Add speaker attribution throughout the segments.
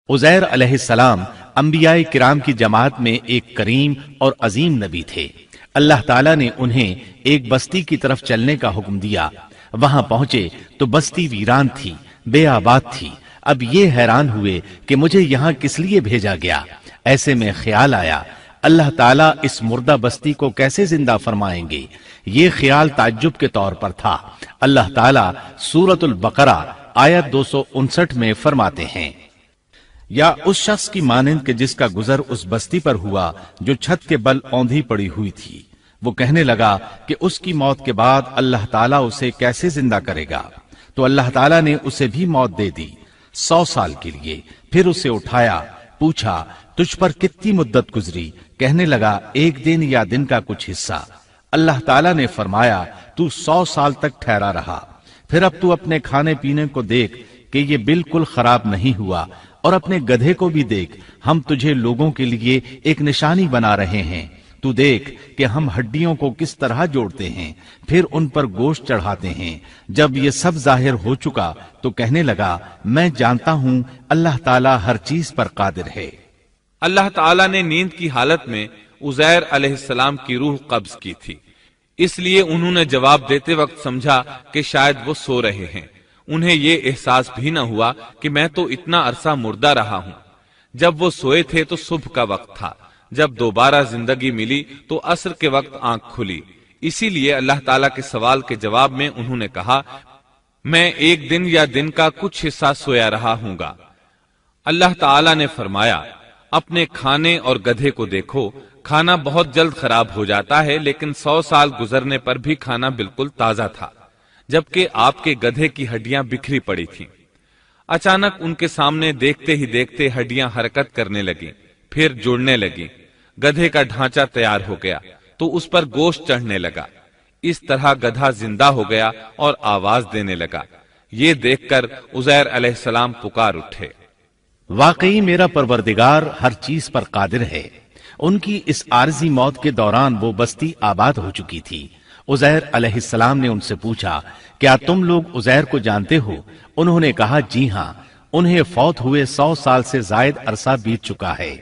Speaker 1: उज़ैर अलैहिस्सलाम अंबियाए किराम की जमात में एक करीम और अजीम नबी थे। अल्लाह ताला ने उन्हें एक बस्ती की तरफ चलने का हुक्म दिया। वहां पहुंचे तो बस्ती वीरान थी, बेआबाद थी। अब ये हैरान हुए कि मुझे यहाँ किस लिए भेजा गया। ऐसे में ख्याल आया अल्लाह ताला इस मुर्दा बस्ती को कैसे जिंदा फरमाएंगे। ये ख्याल ताज्जुब के तौर पर था। अल्लाह ताला सूरतुल बकरा आयत 259 में फरमाते हैं, या उस शख्स की मानिंद के जिसका गुजर उस बस्ती पर हुआ जो छत के बल औंधी पड़ी हुई थी। वो कहने लगा कि उसकी मौत के बाद अल्लाह ताला उसे कैसे जिंदा करेगा। तो अल्लाह ताला ने उसे भी मौत दे दी 100 साल के लिए। फिर उसे उठाया, पूछा तुझ पर कितनी मुद्दत गुजरी। कहने लगा एक दिन या दिन का कुछ हिस्सा। अल्लाह ताला ने फरमाया तू 100 साल तक ठहरा रहा। फिर अब तू अपने खाने पीने को देख कि ये बिल्कुल खराब नहीं हुआ, और अपने गधे को भी देख, हम तुझे लोगों के लिए एक निशानी बना रहे हैं। तू देख कि हम हड्डियों को किस तरह जोड़ते हैं, फिर उन पर गोश्त चढ़ाते हैं। जब ये सब जाहिर हो चुका तो कहने लगा मैं जानता हूं अल्लाह ताला हर चीज पर कादिर है।
Speaker 2: अल्लाह ताला ने नींद की हालत में उज़ैर अलैहिस्सलाम की रूह कब्ज की थी, इसलिए उन्होंने जवाब देते वक्त समझा कि शायद वो सो रहे हैं। उन्हें ये एहसास भी न हुआ कि मैं तो इतना अरसा मुर्दा रहा हूं। जब वो सोए थे तो सुबह का वक्त था। जब दोबारा जिंदगी मिली तो असर के वक्त आंख खुली। इसीलिए अल्लाह ताला के सवाल के जवाब में उन्होंने कहा मैं एक दिन या दिन का कुछ हिस्सा सोया रहा हूंगा। अल्लाह ताला ने फरमाया अपने खाने और गधे को देखो, खाना बहुत जल्द खराब हो जाता है, लेकिन 100 साल गुजरने पर भी खाना बिल्कुल ताजा था, जबकि आपके गधे की हड्डियां बिखरी पड़ी थीं। अचानक उनके सामने देखते ही देखते हड्डियां हरकत करने लगी, फिर जुड़ने लगी। गधे का ढांचा तैयार हो गया तो उस पर गोश्त चढ़ने लगा। इस तरह गधा जिंदा हो गया और आवाज देने लगा। ये देखकर उज़ैर अलैहिस्सलाम पुकार उठे,
Speaker 1: वाकई मेरा परवरदिगार हर चीज पर कादिर है। उनकी इस आरजी मौत के दौरान वो बस्ती आबाद हो चुकी थी। उज़ैर अलैहिस्सलाम ने उनसे पूछा क्या तुम लोग उज़ैर को जानते हो। उन्होंने कहा जी हां, उन्हें फौत हुए 100 साल से जायद अरसा बीत चुका है।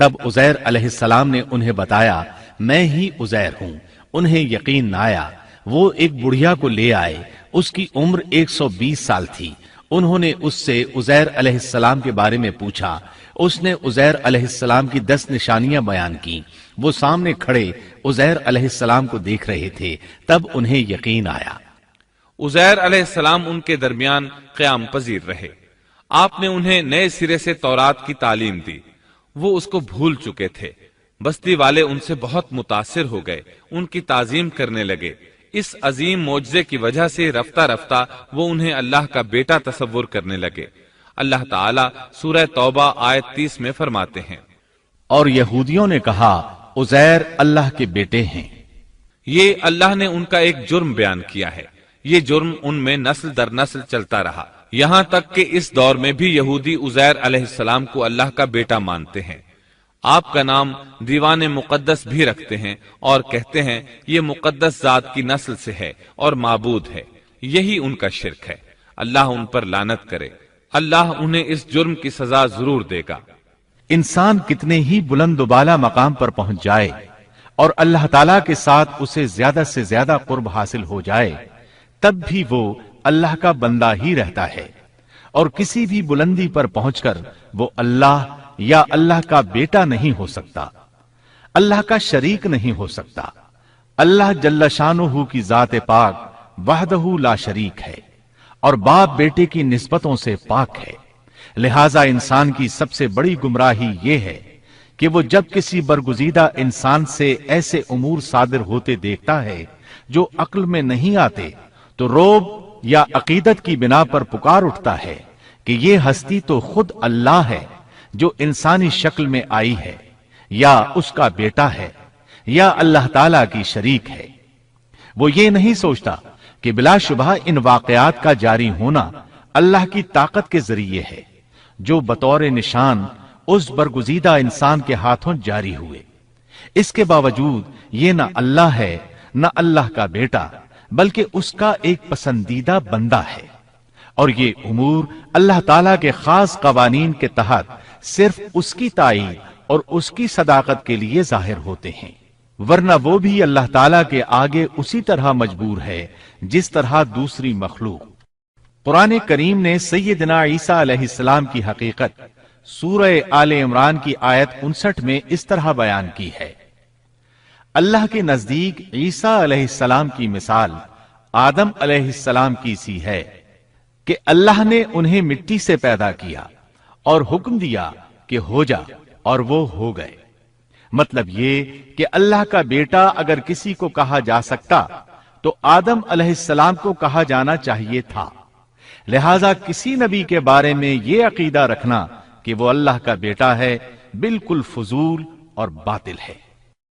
Speaker 1: तब उज़ैर अलैहिस्सलाम ने उन्हें बताया मैं ही उज़ैर हूं। उन्हें यकीन न आया। वो एक बुढ़िया को ले आए, उसकी उम्र 120 साल थी। उन्होंने उससे उज़ैर अलैहिस्सलाम के बारे में पूछा। उसने उज़ैर अलैहिस्सलाम की 10 निशानियां बयान की। वो सामने खड़े उज़ैर अलैहिस्सलाम को देख रहे थे। तब उन्हें यकीन आया।
Speaker 2: उज़ैर अलैहिस्सलाम उनके दरमियान क़याम पजीर रहे। आपने उन्हें नए सिरे से तौरात की तालीम दी। वो उसको भूल चुके थे। बस्ती वाले उनसे बहुत मुतासिर हो गए, उनकी ताजीम करने लगे। इस अजीम मोजज़े की वजह से रफ्ता रफ्ता वो उन्हें अल्लाह का बेटा तसव्वुर करने लगे। अल्लाह ताला सूरह तौबा आयत 30 में फरमाते हैं,
Speaker 1: और यहूदियों ने कहा उज़ैर अल्लाह के बेटे हैं।
Speaker 2: ये अल्लाह ने उनका एक जुर्म बयान किया है। ये जुर्म उनमें नस्ल दर नस्ल चलता रहा, यहां तक कि इस दौर में भी यहूदी उज़ैर अलैहिस्सलाम को अल्लाह का बेटा मानते हैं। आपका नाम दीवान मुकद्दस भी रखते हैं और कहते हैं ये मुकद्दस जात की नस्ल से है और माबूद है। यही उनका शिर्क है। अल्लाह उन पर लानत करे। अल्लाह उन्हें इस जुर्म की सजा जरूर देगा।
Speaker 1: इंसान कितने ही बुलंद बाला मकाम पर पहुंच जाए और अल्लाह ताला के साथ उसे ज्यादा से ज्यादा कुर्ब हासिल हो जाए, तब भी वो अल्लाह का बंदा ही रहता है। और किसी भी बुलंदी पर पहुंचकर वो अल्लाह या अल्लाह का बेटा नहीं हो सकता, अल्लाह का शरीक नहीं हो सकता। अल्लाह जल्ल शानुहु की जात पाक वहदहु ला शरीक है और बाप बेटे की निस्बतों से पाक है। लिहाजा इंसान की सबसे बड़ी गुमराही ये है कि वो जब किसी बरगुजीदा इंसान से ऐसे उमूर सादिर होते देखता है जो अक्ल में नहीं आते, तो रोब या अकीदत की बिना पर पुकार उठता है कि ये हस्ती तो खुद अल्लाह है जो इंसानी शक्ल में आई है, या उसका बेटा है, या अल्लाह ताला की शरीक है। वो ये नहीं सोचता कि बिलाशुबह इन वाकयात का जारी होना अल्लाह की ताकत के जरिए है, जो बतौर निशान उस बरगुजीदा इंसान के हाथों जारी हुए। इसके बावजूद ये न अल्लाह है न अल्लाह का बेटा, बल्कि उसका एक पसंदीदा बंदा है। اور یہ امور اللہ تعالیٰ کے خاص قوانین کے تحت صرف اس کی تائید اور اس کی صداقت کے لیے ظاہر ہوتے ہیں، ورنہ وہ بھی اللہ تعالیٰ کے آگے اسی طرح مجبور ہے جس طرح دوسری مخلوق۔ قرآن کریم نے سیدنا عیسیٰ علیہ السلام کی حقیقت سورہ آل عمران کی آیت 59 میں اس طرح بیان کی ہے: اللہ کے نزدیک عیسیٰ علیہ السلام کی مثال آدم علیہ السلام کی سی ہے کہ اللہ نے انہیں مٹی سے پیدا کیا اور حکم دیا کہ ہو جا، اور وہ ہو گئے۔ مطلب یہ کہ اللہ کا بیٹا اگر کسی کو کہا جا سکتا تو آدم علیہ السلام کو کہا جانا چاہیے تھا، لہذا کسی نبی کے بارے میں یہ عقیدہ رکھنا کہ وہ اللہ کا بیٹا ہے بالکل فضول اور باطل ہے۔